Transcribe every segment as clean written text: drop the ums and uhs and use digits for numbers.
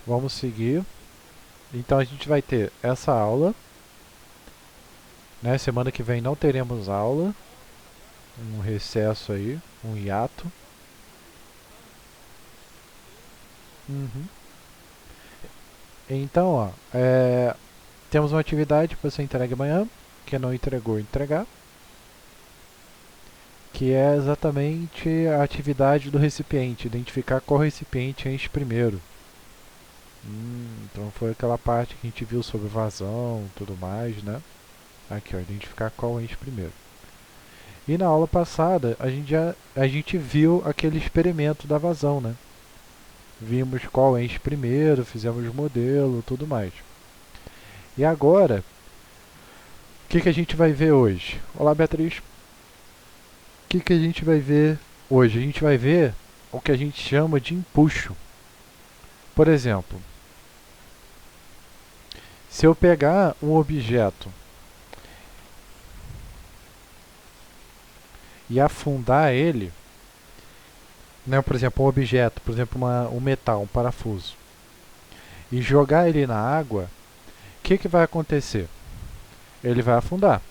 Vamos seguir. Então a gente vai ter essa aula, né? Semana que vem não teremos aula, um recesso aí, um hiato. Uhum. Então, ó, temos uma atividade para você entregue amanhã, que não entregou, entregar, que é exatamente a atividade do recipiente, identificar qual recipiente enche primeiro. Então foi aquela parte que a gente viu sobre vazão e tudo mais, né? Aqui, ó, identificar qual enche primeiro. E na aula passada, a gente viu aquele experimento da vazão, né? Vimos qual enche primeiro, fizemos modelo, tudo mais. E agora, o que a gente vai ver hoje? Olá, Beatriz. O que a gente vai ver hoje? A gente vai ver o que a gente chama de empuxo. Por exemplo, se eu pegar um objeto e afundar ele, né, por exemplo, um objeto, por exemplo, um metal, um parafuso, e jogar ele na água, o que vai acontecer? Ele vai afundar.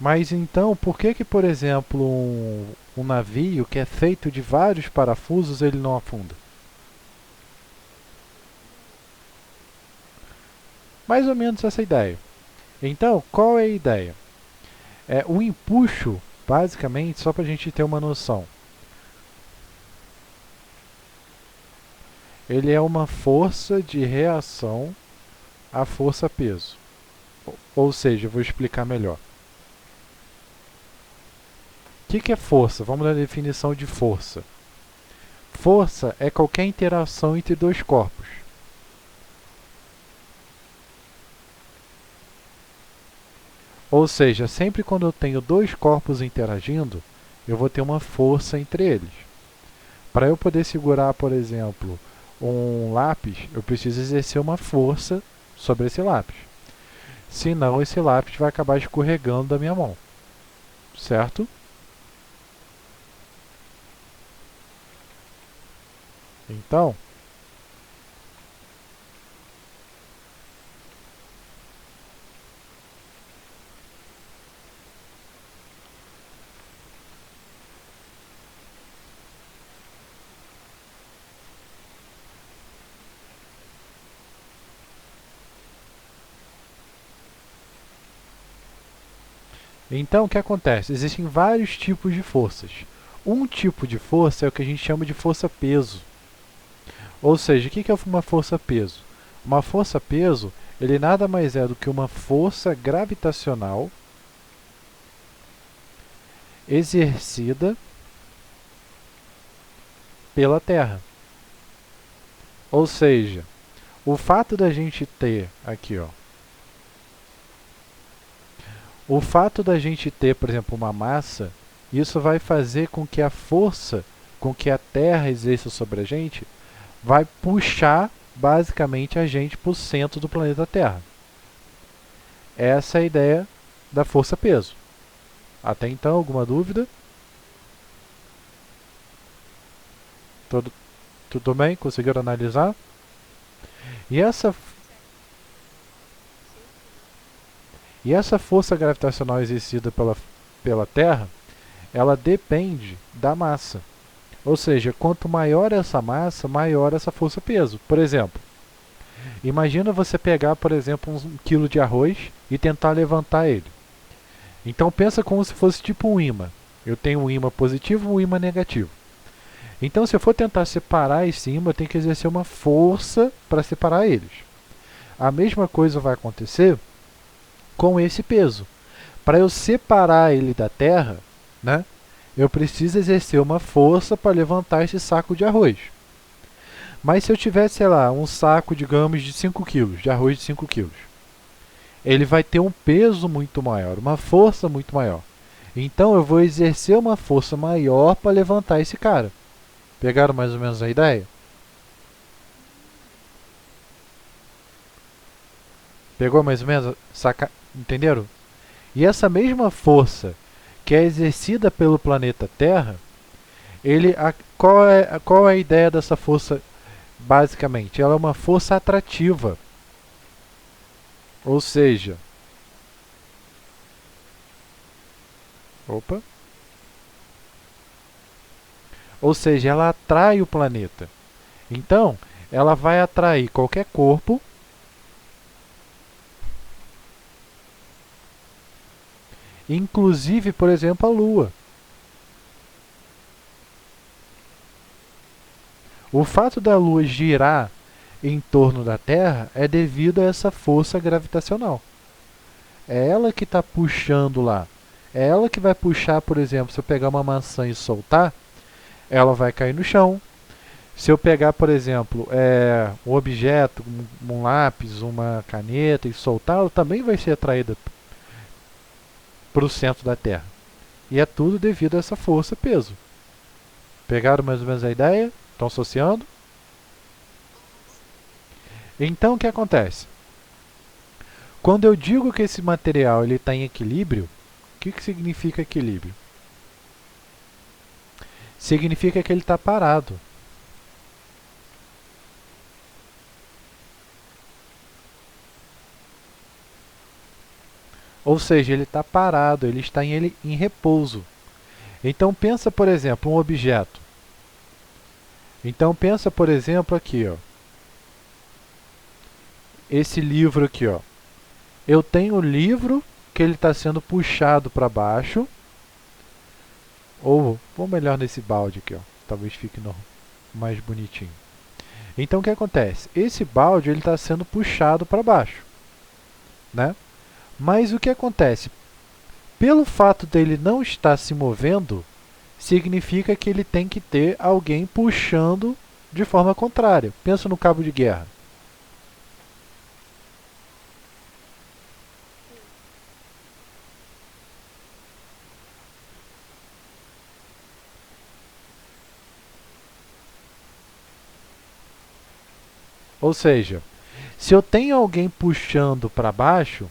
Mas então, por que por exemplo, um navio que é feito de vários parafusos, ele não afunda? Mais ou menos essa ideia. Então, qual é a ideia? O empuxo, basicamente, só para a gente ter uma noção, ele é uma força de reação à força-peso. Ou seja, eu vou explicar melhor. O que é força? Vamos dar a definição de força. Força é qualquer interação entre dois corpos. Ou seja, sempre quando eu tenho dois corpos interagindo, eu vou ter uma força entre eles. Para eu poder segurar, por exemplo, um lápis, eu preciso exercer uma força sobre esse lápis. Senão, esse lápis vai acabar escorregando da minha mão. Certo? Então, o que acontece? Existem vários tipos de forças. Um tipo de força é o que a gente chama de força-peso. Ou seja, o que é uma força-peso? Uma força-peso, ele nada mais é do que uma força gravitacional exercida pela Terra. Ou seja, o fato da gente ter aqui, ó, o fato da gente ter, por exemplo, uma massa, isso vai fazer com que a força com que a Terra exerça sobre a gente vai puxar basicamente a gente para o centro do planeta Terra. Essa é a ideia da força-peso. Até então, alguma dúvida? Tudo bem? Conseguiram analisar? E essa, e essa força gravitacional exercida pela Terra, ela depende da massa. Ou seja, quanto maior essa massa, maior essa força-peso. Por exemplo, imagina você pegar, por exemplo, 1 quilo de arroz e tentar levantar ele. Então pensa como se fosse tipo um ímã. Eu tenho um ímã positivo e um ímã negativo. Então, se eu for tentar separar esse ímã, eu tenho que exercer uma força para separar eles. A mesma coisa vai acontecer com esse peso. Para eu separar ele da terra, né, eu preciso exercer uma força para levantar esse saco de arroz. Mas se eu tivesse, sei lá, um saco, digamos, de 5 quilos, de arroz de 5 quilos, ele vai ter um peso muito maior, uma força muito maior. Então eu vou exercer uma força maior para levantar esse cara. Pegaram mais ou menos a ideia? Pegou mais ou menos? Entenderam? E essa mesma força que é exercida pelo planeta Terra, qual é a ideia dessa força basicamente? Ela é uma força atrativa. Ou seja, opa, ou seja, ela atrai o planeta. Então, ela vai atrair qualquer corpo, inclusive, por exemplo, a Lua. O fato da Lua girar em torno da Terra é devido a essa força gravitacional. É ela que está puxando lá. É ela que vai puxar, por exemplo, se eu pegar uma maçã e soltar, ela vai cair no chão. Se eu pegar, por exemplo, um objeto, um lápis, uma caneta e soltá-lo, também vai ser atraída para o centro da Terra. E é tudo devido a essa força-peso. Pegaram mais ou menos a ideia? Estão associando? Então, o que acontece? Quando eu digo que esse material está em equilíbrio, o que significa equilíbrio? Significa que ele está parado. Ou seja, ele está parado, ele está em repouso. Então pensa, por exemplo, um objeto. Então pensa, por exemplo, aqui, ó. Esse livro aqui, ó. Eu tenho o livro que ele está sendo puxado para baixo. Ou, vou melhor nesse balde aqui, ó. Talvez fique mais bonitinho. Então o que acontece? Esse balde ele está sendo puxado para baixo, né? Mas o que acontece? Pelo fato dele não estar se movendo, significa que ele tem que ter alguém puxando de forma contrária. Pensa no cabo de guerra. Ou seja, se eu tenho alguém puxando para baixo,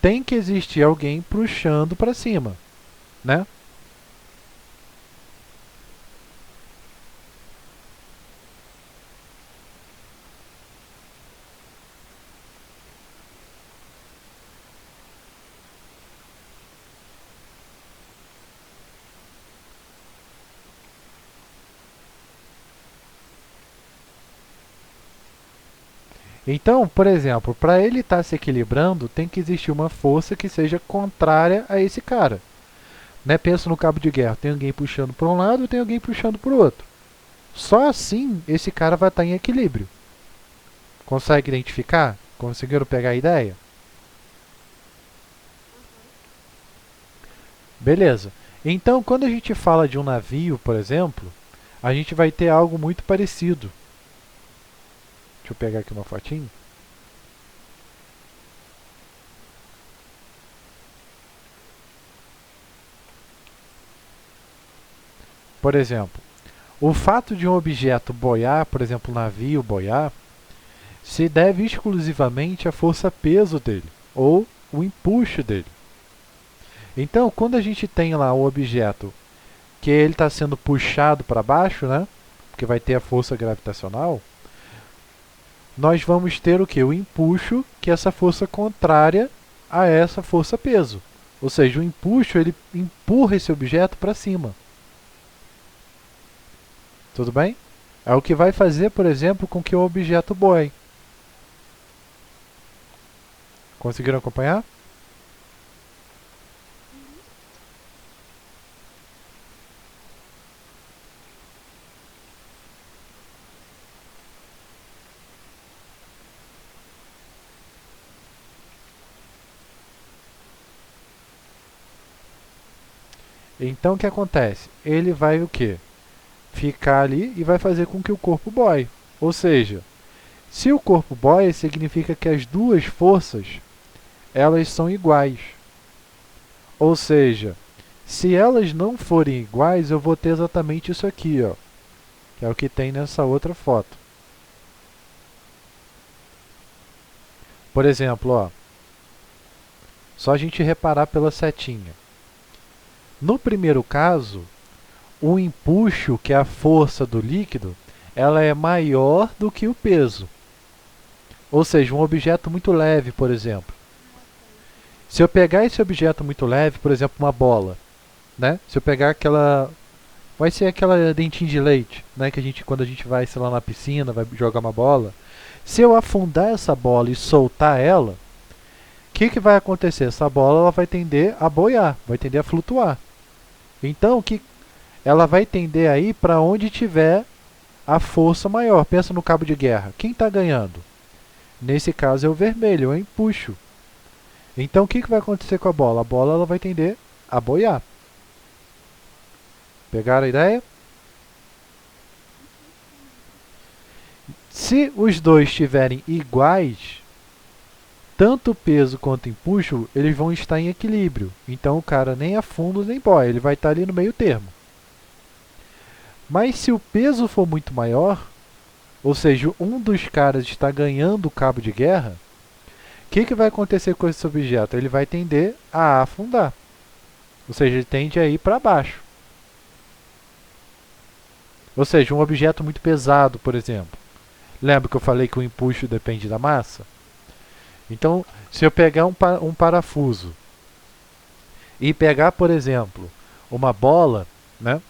tem que existir alguém puxando para cima, né? Então, por exemplo, para ele estar se equilibrando, tem que existir uma força que seja contrária a esse cara. Né? Pensa no cabo de guerra, tem alguém puxando para um lado e tem alguém puxando para o outro. Só assim esse cara vai estar em equilíbrio. Consegue identificar? Conseguiram pegar a ideia? Beleza. Então, quando a gente fala de um navio, por exemplo, a gente vai ter algo muito parecido. Deixa eu pegar aqui uma fotinho. Por exemplo, o fato de um objeto boiar, por exemplo, um navio boiar, se deve exclusivamente à força-peso dele, ou o empuxo dele. Então, quando a gente tem lá um objeto que ele está sendo puxado para baixo, né? Porque vai ter a força gravitacional, nós vamos ter o que? O empuxo, que é essa força contrária a essa força-peso. Ou seja, o empuxo ele empurra esse objeto para cima. Tudo bem? É o que vai fazer, por exemplo, com que o objeto boie. Conseguiram acompanhar? Então o que acontece? Ele vai o quê? Ficar ali e vai fazer com que o corpo boie. Ou seja, se o corpo boia, significa que as duas forças elas são iguais. Ou seja, se elas não forem iguais, eu vou ter exatamente isso aqui, ó, que é o que tem nessa outra foto. Por exemplo, ó, só a gente reparar pela setinha. No primeiro caso, o empuxo, que é a força do líquido, ela é maior do que o peso. Ou seja, um objeto muito leve, por exemplo. Se eu pegar esse objeto muito leve, por exemplo, uma bola, né? Se eu pegar aquela, vai ser aquela dentinho de leite, né? Que a gente, quando a gente vai, sei lá, na piscina, vai jogar uma bola. Se eu afundar essa bola e soltar ela, o que vai acontecer? Essa bola ela vai tender a boiar, vai tender a flutuar. Então, que ela vai tender a ir para onde tiver a força maior. Pensa no cabo de guerra. Quem está ganhando? Nesse caso é o vermelho, eu empuxo. Então, o que vai acontecer com a bola? A bola ela vai tender a boiar. Pegaram a ideia? Se os dois estiverem iguais, tanto peso quanto empuxo, eles vão estar em equilíbrio. Então o cara nem afunda nem boia, ele vai estar ali no meio termo. Mas se o peso for muito maior, ou seja, um dos caras está ganhando o cabo de guerra, o que vai acontecer com esse objeto? Ele vai tender a afundar. Ou seja, ele tende a ir para baixo. Ou seja, um objeto muito pesado, por exemplo. Lembra que eu falei que o empuxo depende da massa? Então, se eu pegar um parafuso e pegar, por exemplo, uma bola, né?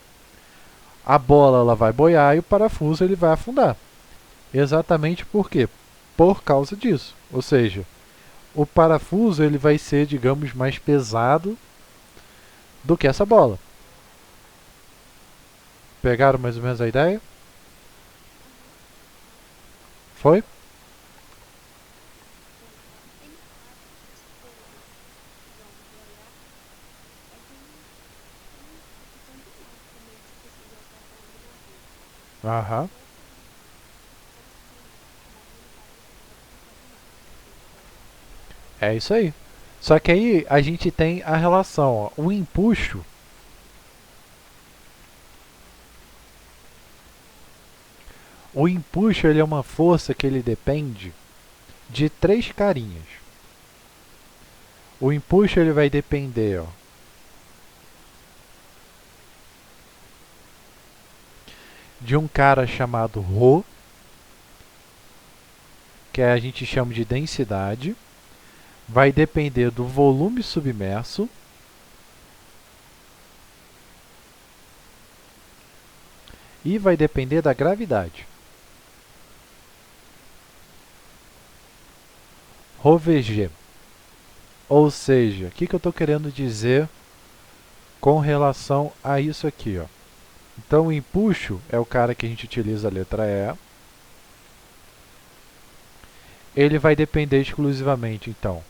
A bola ela vai boiar e o parafuso ele vai afundar. Exatamente por quê? Por causa disso. Ou seja, o parafuso ele vai ser, digamos, mais pesado do que essa bola. Pegaram mais ou menos a ideia? Foi? Aham. É isso aí. Só que aí a gente tem a relação, ó, o empuxo. O empuxo ele é uma força que ele depende de três carinhas. O empuxo ele vai depender, ó, de um cara chamado Rho, que a gente chama de densidade, vai depender do volume submerso e vai depender da gravidade. Rho VG. Ou seja, o que eu estou querendo dizer com relação a isso aqui, ó? Então, o empuxo é o cara que a gente utiliza a letra E. Ele vai depender exclusivamente, então,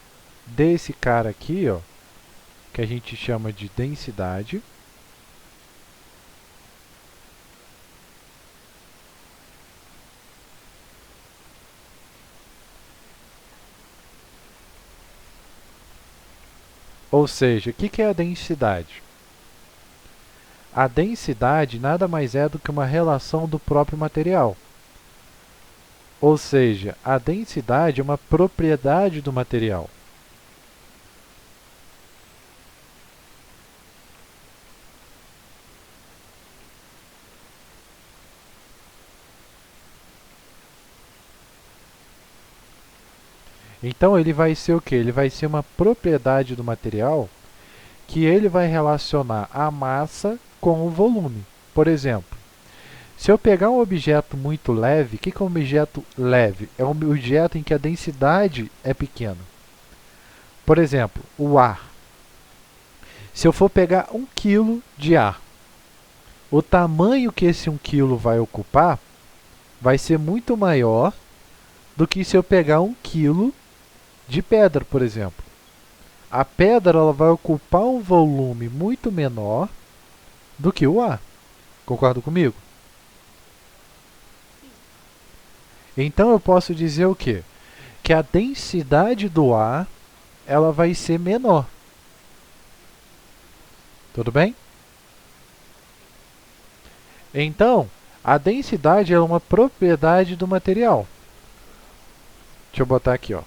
desse cara aqui, ó, que a gente chama de densidade. Ou seja, o que é a densidade? A densidade nada mais é do que uma relação do próprio material. Ou seja, a densidade é uma propriedade do material. Então ele vai ser o quê? Ele vai ser uma propriedade do material que ele vai relacionar a massa com o volume. Por exemplo, se eu pegar um objeto muito leve, o que é um objeto leve? É um objeto em que a densidade é pequena. Por exemplo, o ar. Se eu for pegar 1 kg de ar, o tamanho que esse 1 kg vai ocupar vai ser muito maior do que se eu pegar 1 kg de pedra, por exemplo. A pedra ela vai ocupar um volume muito menor do que o ar. Concorda comigo? Então eu posso dizer o quê? Que a densidade do ar ela vai ser menor. Tudo bem? Então, a densidade é uma propriedade do material. Deixa eu botar aqui, ó.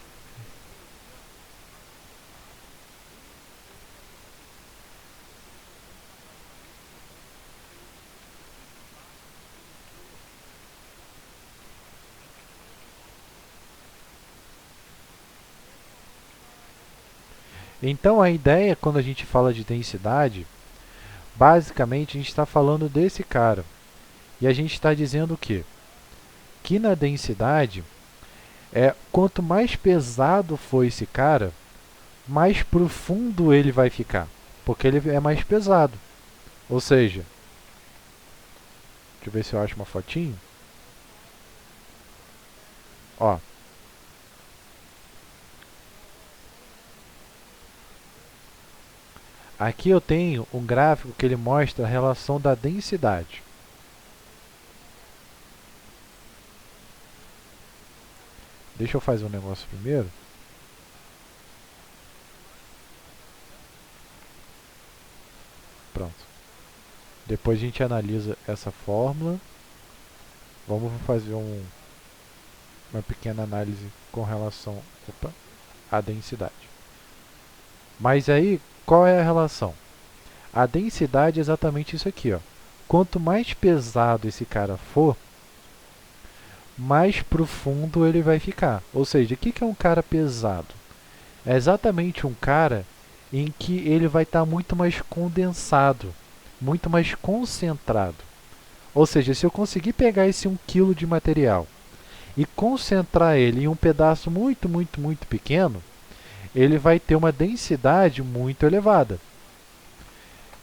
Então a ideia, quando a gente fala de densidade, basicamente a gente está falando desse cara. E a gente está dizendo o quê? Que na densidade, quanto mais pesado for esse cara, mais profundo ele vai ficar. Porque ele é mais pesado. Ou seja, deixa eu ver se eu acho uma fotinho. Ó, aqui eu tenho um gráfico que ele mostra a relação da densidade. Deixa eu fazer um negócio primeiro. Pronto. Depois a gente analisa essa fórmula. Vamos fazer uma pequena análise com relação à densidade. Mas aí, qual é a relação? A densidade é exatamente isso aqui, ó. Quanto mais pesado esse cara for, mais profundo ele vai ficar. Ou seja, o que é um cara pesado? É exatamente um cara em que ele vai estar muito mais condensado, muito mais concentrado. Ou seja, se eu conseguir pegar esse 1 kg de material e concentrar ele em um pedaço muito, muito, muito pequeno, ele vai ter uma densidade muito elevada.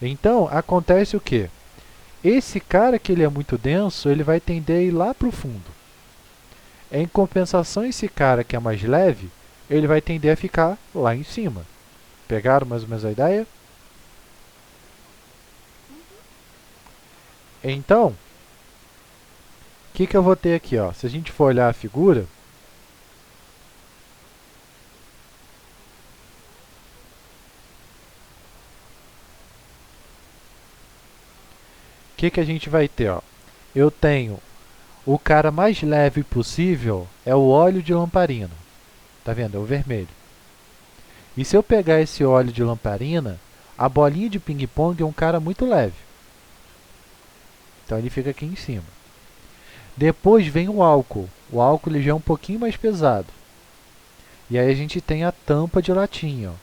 Então, acontece o quê? Esse cara que ele é muito denso, ele vai tender a ir lá para o fundo. Em compensação, esse cara que é mais leve, ele vai tender a ficar lá em cima. Pegaram mais ou menos a ideia? Então, o que eu vou ter aqui? Ó? Se a gente for olhar a figura, o que a gente vai ter? Ó? Eu tenho o cara mais leve possível, é o óleo de lamparina. Tá vendo? É o vermelho. E se eu pegar esse óleo de lamparina, a bolinha de ping-pong é um cara muito leve. Então ele fica aqui em cima. Depois vem o álcool. O álcool ele já é um pouquinho mais pesado. E aí a gente tem a tampa de latinha. Ó.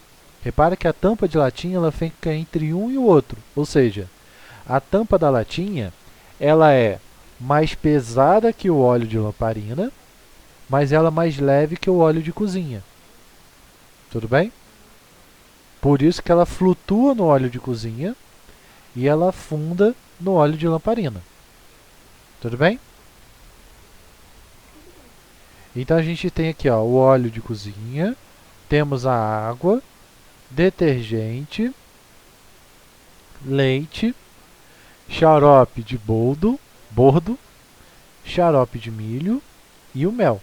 Repara que a tampa de latinha ela fica entre um e o outro. Ou seja, a tampa da latinha ela é mais pesada que o óleo de lamparina, mas ela é mais leve que o óleo de cozinha. Tudo bem? Por isso que ela flutua no óleo de cozinha e ela afunda no óleo de lamparina. Tudo bem? Então a gente tem aqui ó, o óleo de cozinha, temos a água, detergente, leite, xarope de bordo, xarope de milho e o mel.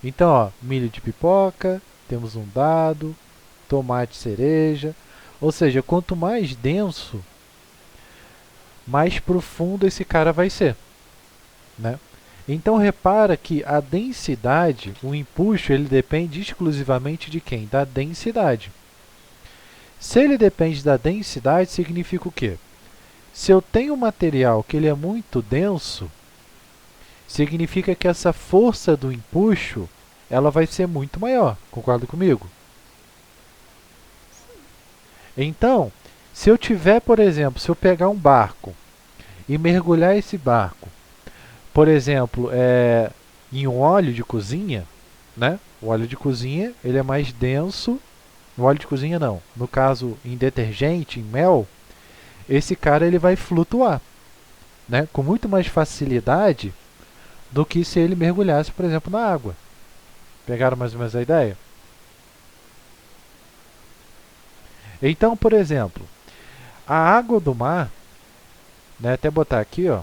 Então, ó, milho de pipoca, temos um dado, tomate cereja. Ou seja, quanto mais denso, mais profundo esse cara vai ser, né? Então repara que a densidade, o empuxo, ele depende exclusivamente de quem? Da densidade. Se ele depende da densidade, significa o quê? Se eu tenho um material que ele é muito denso, significa que essa força do empuxo ela vai ser muito maior. Concorda comigo? Então, se eu tiver, por exemplo, se eu pegar um barco e mergulhar esse barco, por exemplo, em um óleo de cozinha, né? O óleo de cozinha ele é mais denso. No óleo de cozinha não. No caso, em detergente, em mel, esse cara ele vai flutuar, né? Com muito mais facilidade do que se ele mergulhasse, por exemplo, na água. Pegaram mais ou menos a ideia? Então, por exemplo, a água do mar, né, até botar aqui, ó,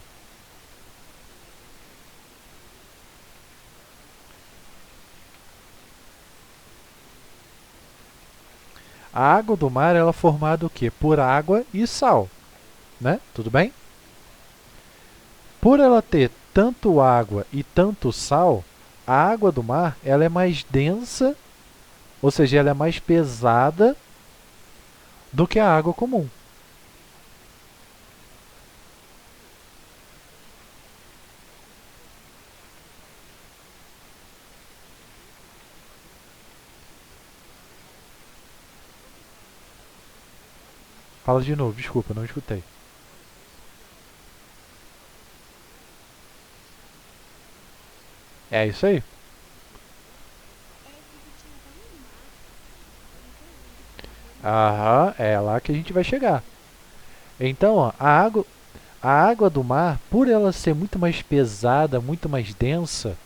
a água do mar ela é formada o quê? Por água e sal, né? Tudo bem? Por ela ter tanto água e tanto sal, a água do mar ela é mais densa, ou seja, ela é mais pesada do que a água comum. Fala de novo, desculpa, não escutei. É isso aí. Aham, é lá que a gente vai chegar. Então, ó, a água do mar, por ela ser muito mais pesada, muito mais densa,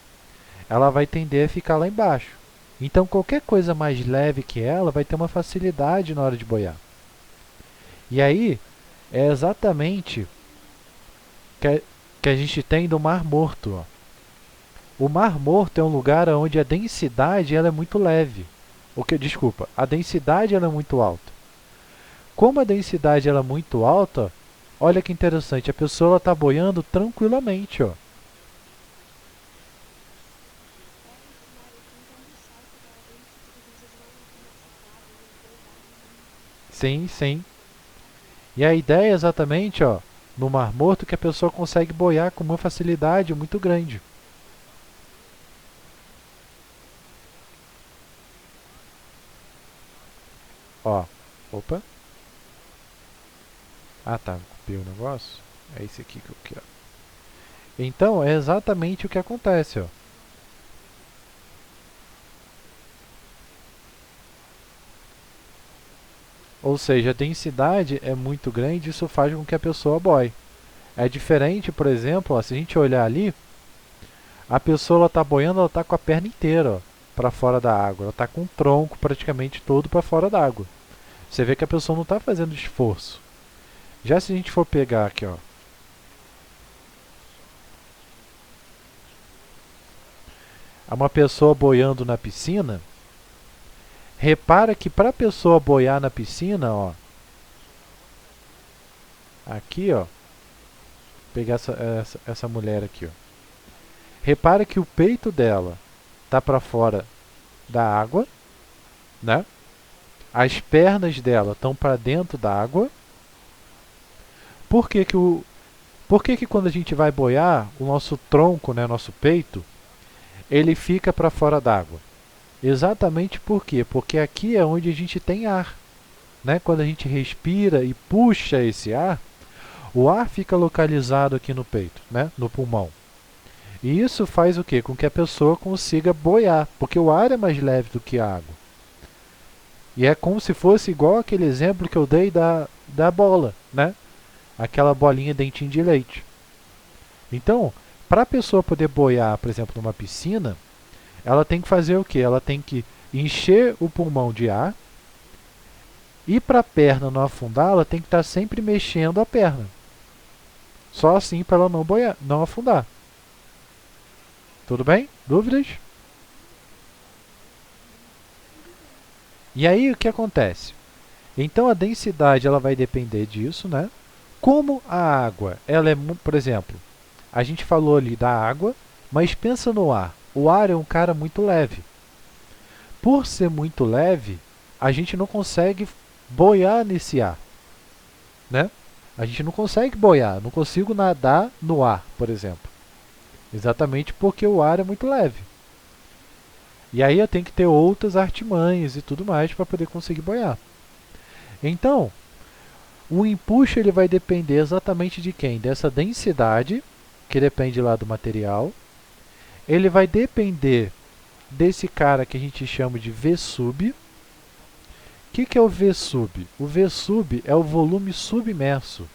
ela vai tender a ficar lá embaixo. Então, qualquer coisa mais leve que ela vai ter uma facilidade na hora de boiar. E aí, é exatamente que, que a gente tem do Mar Morto. Ó. O Mar Morto é um lugar onde a densidade ela é muito leve. Desculpa, a densidade ela é muito alta. Como a densidade ela é muito alta, olha que interessante, a pessoa está boiando tranquilamente. Ó. Sim, sim. E a ideia é exatamente, ó, no Mar Morto, que a pessoa consegue boiar com uma facilidade muito grande. Ó, opa. Ah, tá, copiei o negócio. É esse aqui que eu quero. Então, é exatamente o que acontece, ó. Ou seja, a densidade é muito grande e isso faz com que a pessoa boie. É diferente, por exemplo, ó, se a gente olhar ali, a pessoa está boiando, ela está com a perna inteira para fora da água. Ela está com o tronco praticamente todo para fora da água. Você vê que a pessoa não está fazendo esforço. Já se a gente for pegar aqui, ó, uma pessoa boiando na piscina, repara que para a pessoa boiar na piscina, ó, aqui, ó, pegar essa mulher aqui, ó. Repara que o peito dela tá para fora da água, né? As pernas dela estão para dentro da água. Por que que quando a gente vai boiar, o nosso tronco, né, nosso peito, ele fica para fora d'água? Exatamente por quê? Porque aqui é onde a gente tem ar. Né? Quando a gente respira e puxa esse ar, o ar fica localizado aqui no peito, né? No pulmão. E isso faz o quê? Com que a pessoa consiga boiar, porque o ar é mais leve do que a água. E é como se fosse igual aquele exemplo que eu dei da bola, né? Aquela bolinha dentinho de leite. Então, para a pessoa poder boiar, por exemplo, numa piscina, ela tem que fazer o quê? Ela tem que encher o pulmão de ar e para a perna não afundar, ela tem que estar sempre mexendo a perna. Só assim para ela não boiar, não afundar. Tudo bem? Dúvidas? E aí o que acontece? Então a densidade ela vai depender disso, né? Como a água, ela é, por exemplo, a gente falou ali da água, mas pensa no ar. O ar é um cara muito leve. Por ser muito leve, a gente não consegue boiar nesse ar, né? A gente não consegue boiar, não consigo nadar no ar, por exemplo. Exatamente porque o ar é muito leve. E aí eu tenho que ter outras artimanhas e tudo mais para poder conseguir boiar. Então, o empuxo ele vai depender exatamente de quem? Dessa densidade, que depende lá do material. Ele vai depender desse cara que a gente chama de V sub. O que é o V sub? O V sub é o volume submerso.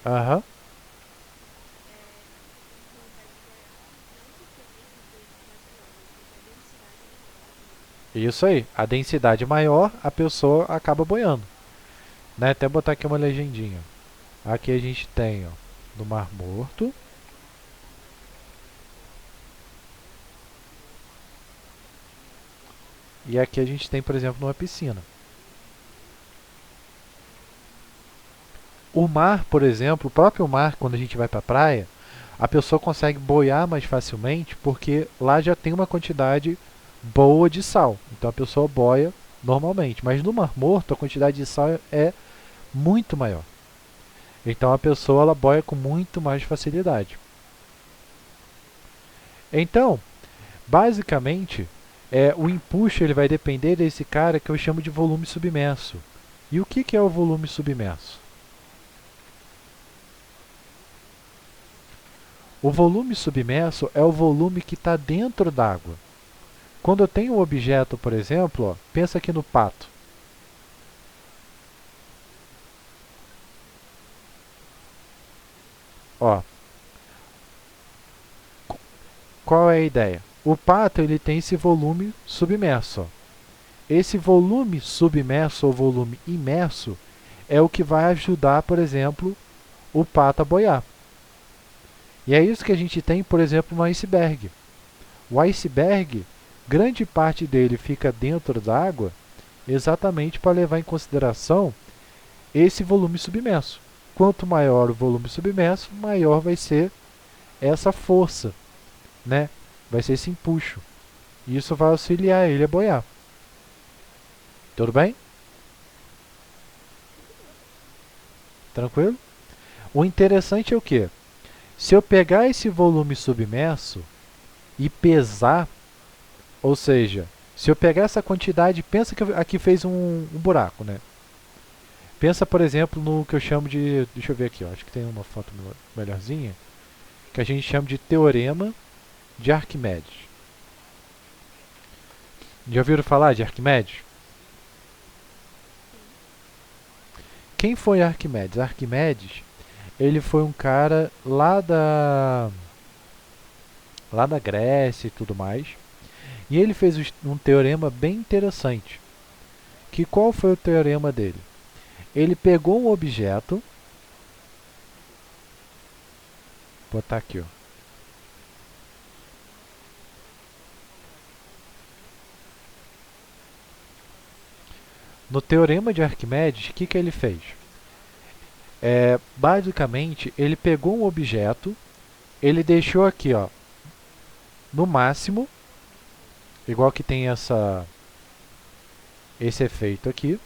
Aham. Isso aí. A densidade maior, a pessoa acaba boiando. Né? Até botar aqui uma legendinha. Aqui a gente tem, ó, no Mar Morto. E aqui a gente tem, por exemplo, numa piscina. O mar, por exemplo, o próprio mar, quando a gente vai para a praia, a pessoa consegue boiar mais facilmente porque lá já tem uma quantidade boa de sal. Então a pessoa boia normalmente. Mas no Mar Morto a quantidade de sal é muito maior. Então a pessoa ela boia com muito mais facilidade. Então, Basicamente, o empuxo ele vai depender desse cara que eu chamo de volume submerso. E o que é o volume submerso? O volume submerso é o volume que está dentro d'água. Quando eu tenho um objeto, por exemplo, ó, pensa aqui no pato. Ó, qual é a ideia? O pato ele tem esse volume submerso. Ó. Esse volume submerso ou volume imerso é o que vai ajudar, por exemplo, o pato a boiar. E é isso que a gente tem, por exemplo, no iceberg. O iceberg, grande parte dele fica dentro d'água exatamente para levar em consideração esse volume submerso. Quanto maior o volume submerso, maior vai ser essa força, né? Vai ser esse empuxo. E isso vai auxiliar ele a boiar. Tudo bem? Tranquilo? O interessante é o quê? Se eu pegar esse volume submerso e pesar, ou seja, se eu pegar essa quantidade, pensa que aqui fez um buraco, né? Pensa, por exemplo, no que eu chamo de... Deixa eu ver aqui, ó, acho que tem uma foto melhorzinha. Que a gente chama de teorema de Arquimedes. Já ouviram falar de Arquimedes? Quem foi Arquimedes? Arquimedes, ele foi um cara lá da Grécia e tudo mais. E ele fez um teorema bem interessante. Que qual foi o teorema dele? Ele pegou um objeto, vou botar aqui, ó. No teorema de Arquimedes, o que ele fez? Basicamente, ele pegou um objeto, ele deixou aqui, ó, no máximo, igual que tem esse efeito aqui.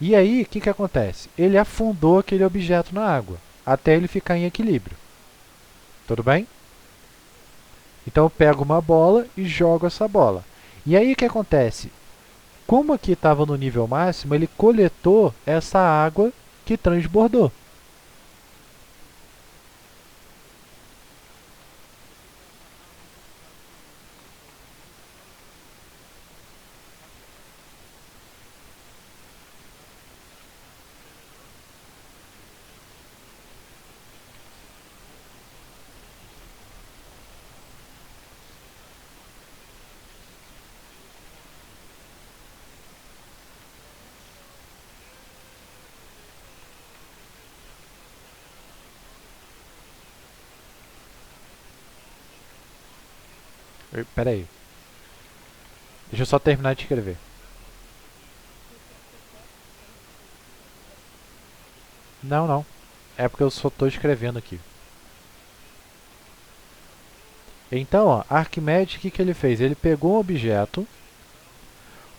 E aí, o que acontece? Ele afundou aquele objeto na água, até ele ficar em equilíbrio. Tudo bem? Então eu pego uma bola e jogo essa bola. E aí o que acontece? Como aqui estava no nível máximo, ele coletou essa água que transbordou. Espera aí. Deixa eu só terminar de escrever. Não, não. É porque eu só estou escrevendo aqui. Então, ó, Arquimedes, o que ele fez? Ele pegou um objeto,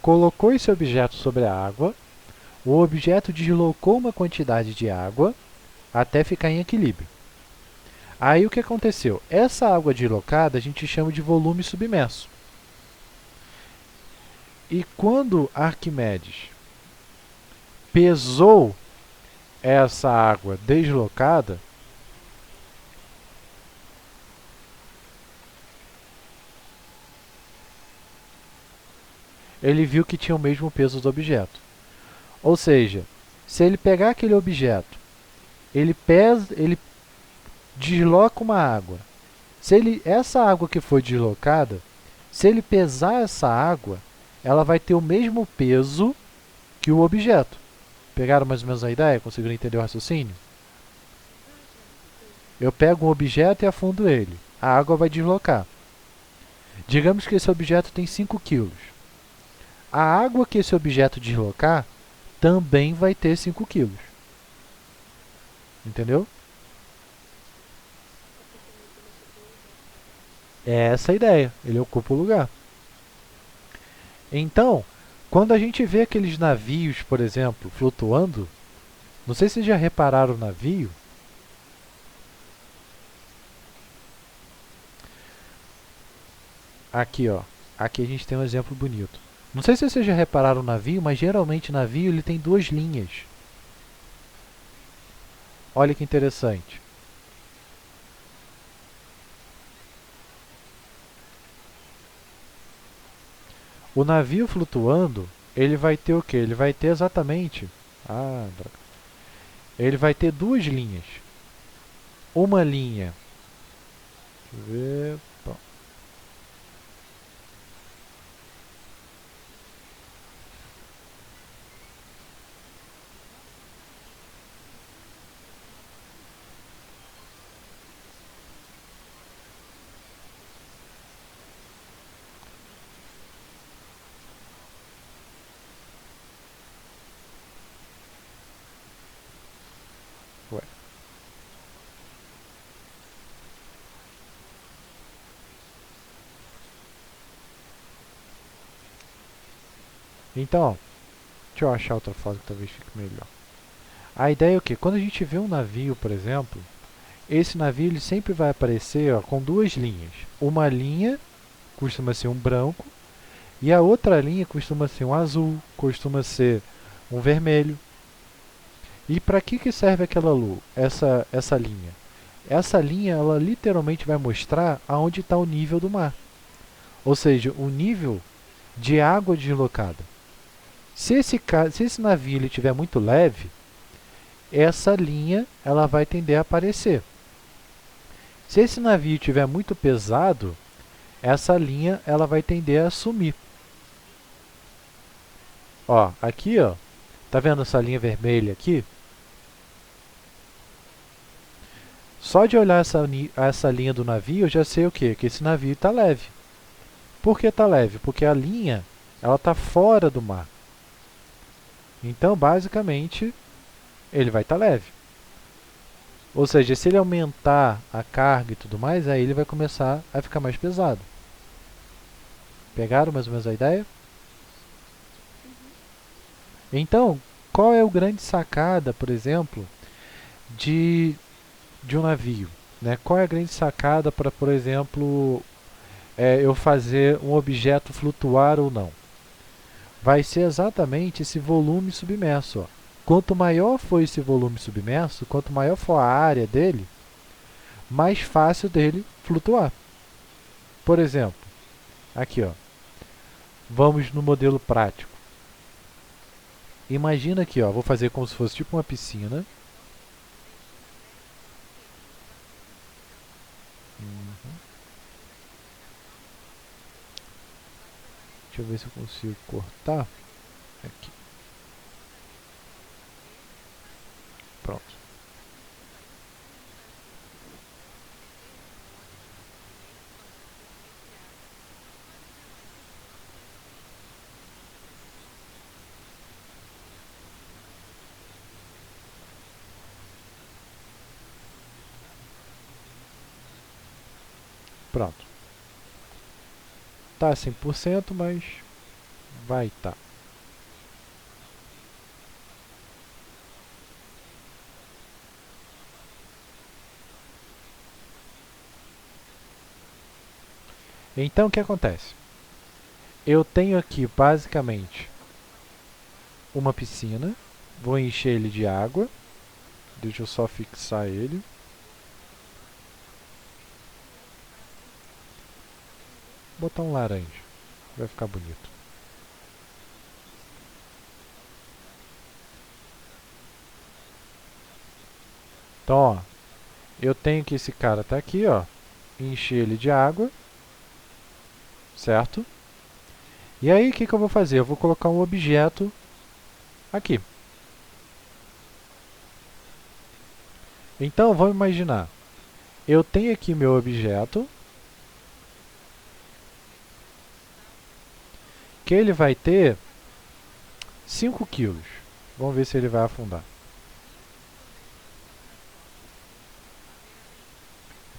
colocou esse objeto sobre a água, o objeto deslocou uma quantidade de água até ficar em equilíbrio. Aí o que aconteceu? Essa água deslocada a gente chama de volume submerso. E quando Arquimedes pesou essa água deslocada, ele viu que tinha o mesmo peso do objeto. Ou seja, se ele pegar aquele objeto, ele desloca uma água. Essa água que foi deslocada, se ele pesar essa água, ela vai ter o mesmo peso que o objeto. Pegaram mais ou menos a ideia? Conseguiram entender o raciocínio? Eu pego um objeto e afundo ele. A água vai deslocar. Digamos que esse objeto tem 5 kg. A água que esse objeto deslocar também vai ter 5 kg. Entendeu? É essa a ideia. Ele ocupa o lugar. Então, quando a gente vê aqueles navios, por exemplo, flutuando, não sei se vocês já repararam o navio. Aqui, ó. Aqui a gente tem um exemplo bonito. Não sei se vocês já repararam no navio, mas geralmente o navio ele tem duas linhas. Olha que interessante. O navio flutuando, ele vai ter o quê? Ele vai ter exatamente... droga. Ele vai ter duas linhas. Uma linha... Deixa eu ver... Bom. Ué. Então, deixa eu achar outra foto que talvez fique melhor. A ideia é o quê? Quando a gente vê um navio, por exemplo, esse navio ele sempre vai aparecer ó, com duas linhas. Uma linha costuma ser um branco e a outra linha costuma ser um azul, costuma ser um vermelho. E para que serve aquela luz, essa linha? Essa linha ela literalmente vai mostrar aonde está o nível do mar. Ou seja, o nível de água deslocada. Se esse navio ele estiver muito leve, essa linha ela vai tender a aparecer. Se esse navio estiver muito pesado, essa linha ela vai tender a sumir. Ó, aqui, ó, tá vendo essa linha vermelha aqui? Só de olhar essa linha do navio, eu já sei o quê? Que esse navio está leve. Por que está leve? Porque a linha ela está fora do mar. Então, basicamente, ele vai estar leve. Ou seja, se ele aumentar a carga e tudo mais, aí ele vai começar a ficar mais pesado. Pegaram mais ou menos a ideia? Então, qual é o grande sacada, por exemplo, de um navio? Né? Qual é a grande sacada para, por exemplo, eu fazer um objeto flutuar ou não? Vai ser exatamente esse volume submerso. Ó. Quanto maior for esse volume submerso, quanto maior for a área dele, mais fácil dele flutuar. Por exemplo, aqui, ó, vamos no modelo prático. Imagina aqui, ó, vou fazer como se fosse tipo uma piscina. Deixa eu ver se eu consigo cortar. Aqui. Pronto. Pronto. Tá 100%, mas vai estar. Então, o que acontece? Eu tenho aqui, basicamente, uma piscina. Vou encher ele de água. Deixa eu só fixar ele. Vou botar um laranja. Vai ficar bonito. Então, ó, eu tenho que esse cara tá aqui, ó. Encher ele de água. Certo? E aí, o que eu vou fazer? Eu vou colocar um objeto aqui. Então, vamos imaginar. Eu tenho aqui meu objeto, que ele vai ter 5 quilos. Vamos ver se ele vai afundar.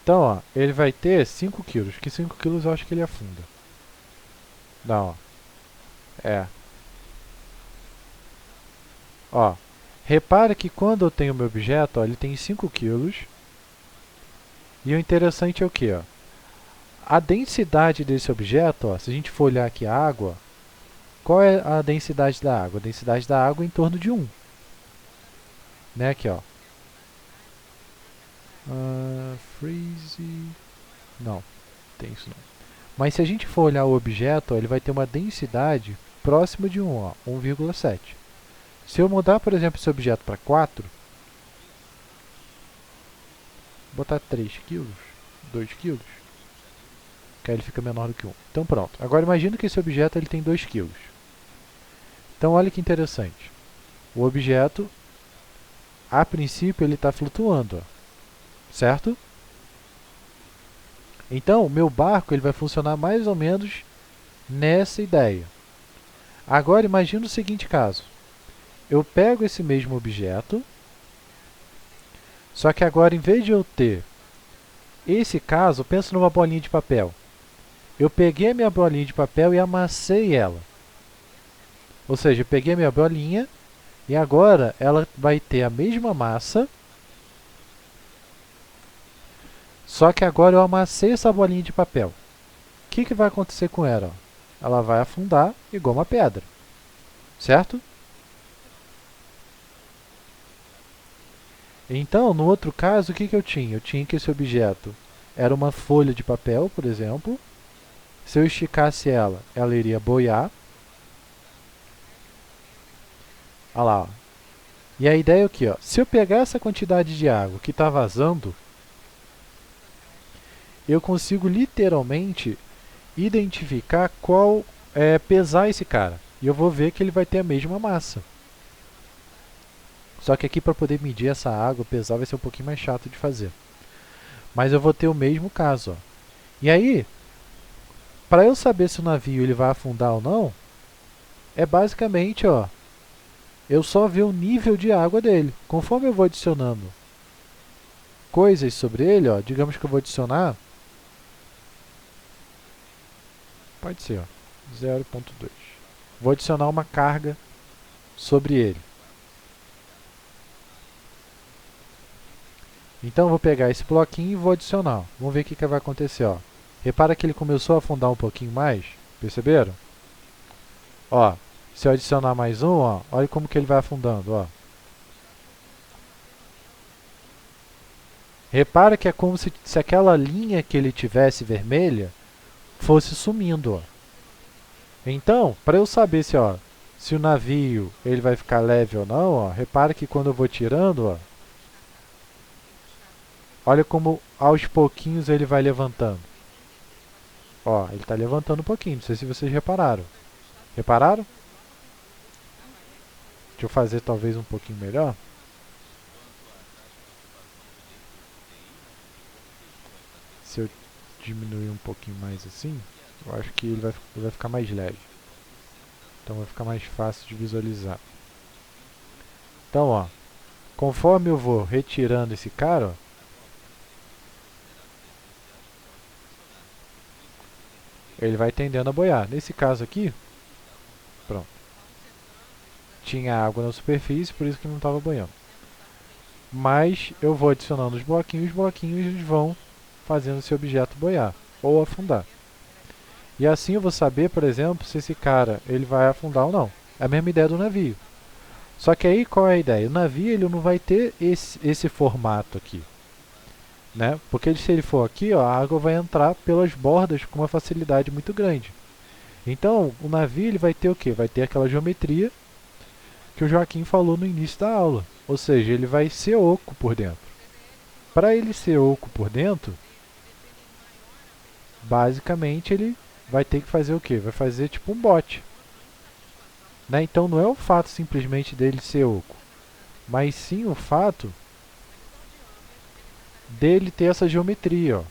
Então, ó, ele vai ter 5 quilos, que 5 quilos eu acho que ele afunda. Não, ó. É. Ó, repara que quando eu tenho meu objeto, ó, ele tem 5 quilos. E o interessante é o que? Ó? A densidade desse objeto, ó, se a gente for olhar aqui a água, qual é a densidade da água? A densidade da água é em torno de 1. Né, aqui, ó. Freeze... Não, tem isso não. Mas se a gente for olhar o objeto, ó, ele vai ter uma densidade próxima de 1, ó, 1,7. Se eu mudar, por exemplo, esse objeto para 4, botar 3 kg, 2 kg, que aí ele fica menor do que 1. Então pronto. Agora imagina que esse objeto ele tem 2 kg. Então olha que interessante. O objeto, a princípio, ele está flutuando, ó, certo? Então, o meu barco ele vai funcionar mais ou menos nessa ideia. Agora, imagina o seguinte caso. Eu pego esse mesmo objeto, só que agora, em vez de eu ter esse caso, pensa numa bolinha de papel. Eu peguei a minha bolinha de papel e amassei ela. Ou seja, eu peguei a minha bolinha e agora ela vai ter a mesma massa, só que agora eu amassei essa bolinha de papel. O que vai acontecer com ela? Ela vai afundar igual uma pedra, certo? Então, no outro caso, o que eu tinha? Eu tinha que esse objeto era uma folha de papel, por exemplo. Se eu esticasse ela, ela iria boiar. Olha lá, ó. E a ideia é o que? Se eu pegar essa quantidade de água que está vazando, eu consigo literalmente identificar qual pesar esse cara. E eu vou ver que ele vai ter a mesma massa. Só que aqui para poder medir essa água, pesar, vai ser um pouquinho mais chato de fazer. Mas eu vou ter o mesmo caso, ó. E aí, para eu saber se o navio ele vai afundar ou não, é basicamente, ó, eu só ver o nível de água dele. Conforme eu vou adicionando coisas sobre ele, ó, digamos que eu vou adicionar, pode ser, ó, 0,2. Vou adicionar uma carga sobre ele. Então eu vou pegar esse bloquinho e vou adicionar. Vamos ver o que vai acontecer, ó. Repara que ele começou a afundar um pouquinho mais, perceberam? Ó, se eu adicionar mais um, ó, olha como que ele vai afundando, ó. Repara que é como se aquela linha que ele tivesse vermelha fosse sumindo, ó. Então, para eu saber se o navio ele vai ficar leve ou não, ó, repara que quando eu vou tirando, ó, olha como aos pouquinhos ele vai levantando. Ó, ele está levantando um pouquinho, não sei se vocês repararam. Repararam? Deixa eu fazer talvez um pouquinho melhor. Se eu diminuir um pouquinho mais assim, eu acho que ele vai ficar mais leve. Então vai ficar mais fácil de visualizar. Então, ó, conforme eu vou retirando esse cara, ó, ele vai tendendo a boiar. Nesse caso aqui, pronto. Tinha água na superfície, por isso que não estava boiando. Mas eu vou adicionando os bloquinhos vão fazendo esse objeto boiar ou afundar. E assim eu vou saber, por exemplo, se esse cara ele vai afundar ou não. É a mesma ideia do navio. Só que aí qual é a ideia? O navio ele não vai ter esse formato aqui, né? Porque se ele for aqui, ó, a água vai entrar pelas bordas com uma facilidade muito grande. Então, o navio ele vai ter o quê? Vai ter aquela geometria que o Joaquim falou no início da aula. Ou seja, ele vai ser oco por dentro. Para ele ser oco por dentro, basicamente ele vai ter que fazer o quê? Vai fazer tipo um bote. Né? Então não é o fato simplesmente dele ser oco, mas sim o fato dele ter essa geometria. Ó.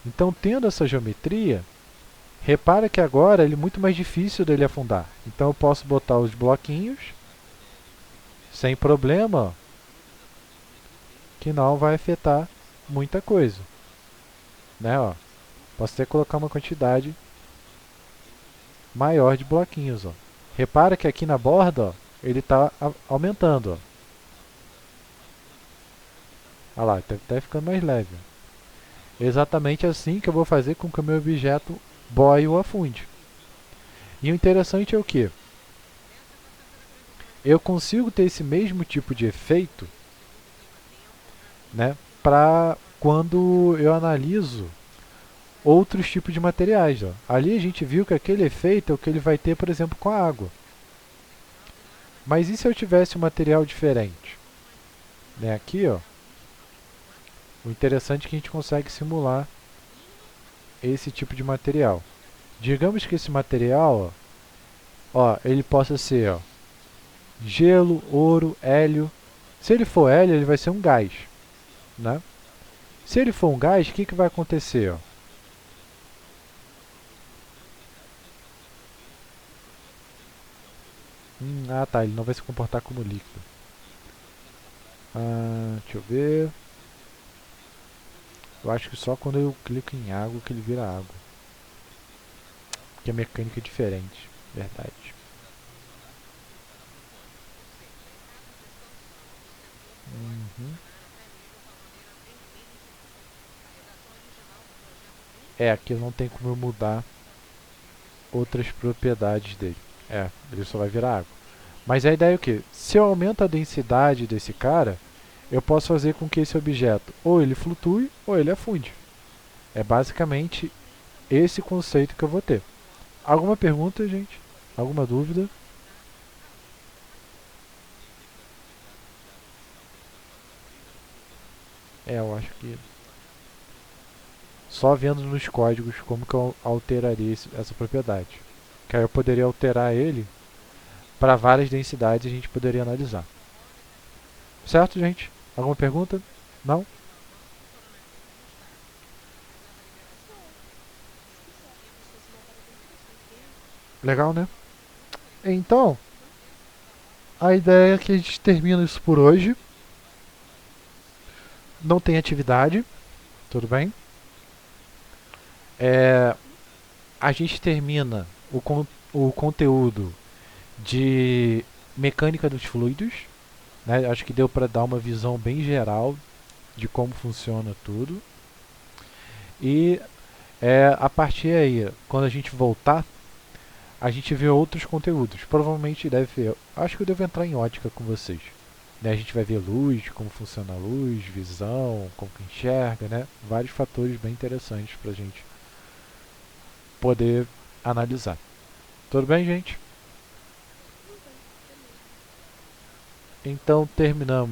Então, tendo essa geometria, repara que agora ele é muito mais difícil dele afundar. Então eu posso botar os bloquinhos sem problema, ó, que não vai afetar muita coisa. Né, ó. Posso até colocar uma quantidade maior de bloquinhos. Ó. Repara que aqui na borda ó, ele está aumentando. Ó. Olha lá, está até ficando mais leve. Exatamente assim que eu vou fazer com que o meu objeto boie ou afunde. E o interessante é o que? Eu consigo ter esse mesmo tipo de efeito, né, para quando eu analiso outros tipos de materiais. Ó. Ali a gente viu que aquele efeito é o que ele vai ter, por exemplo, com a água. Mas e se eu tivesse um material diferente? Né, aqui, ó, o interessante é que a gente consegue simular esse tipo de material. Digamos que esse material, ele possa ser gelo, ouro, hélio. Se ele for hélio, ele vai ser um gás. Né? Se ele for um gás, o que vai acontecer? Tá, ele não vai se comportar como líquido. Deixa eu ver. Eu acho que só quando eu clico em água que ele vira água. Que a mecânica é diferente. Verdade. Uhum. Aqui não tem como eu mudar outras propriedades dele. Ele só vai virar água. Mas a ideia é o quê? Se eu aumento a densidade desse cara, eu posso fazer com que esse objeto ou ele flutue ou ele afunde. É basicamente esse conceito que eu vou ter. Alguma pergunta, gente? Alguma dúvida? Eu acho que só vendo nos códigos como que eu alteraria essa propriedade. Que aí eu poderia alterar ele para várias densidades e a gente poderia analisar. Certo, gente? Alguma pergunta? Não? Legal, né? Então, a ideia é que a gente termina isso por hoje. Não tem atividade, tudo bem? É, a gente termina o conteúdo de mecânica dos fluidos. Né? Acho que deu para dar uma visão bem geral de como funciona tudo. E a partir aí, quando a gente voltar, a gente vê outros conteúdos. Provavelmente deve ver. Acho que eu devo entrar em ótica com vocês. Né? A gente vai ver luz, como funciona a luz, visão, como que enxerga, né? Vários fatores bem interessantes para a gente poder analisar. Tudo bem, gente? Então terminamos.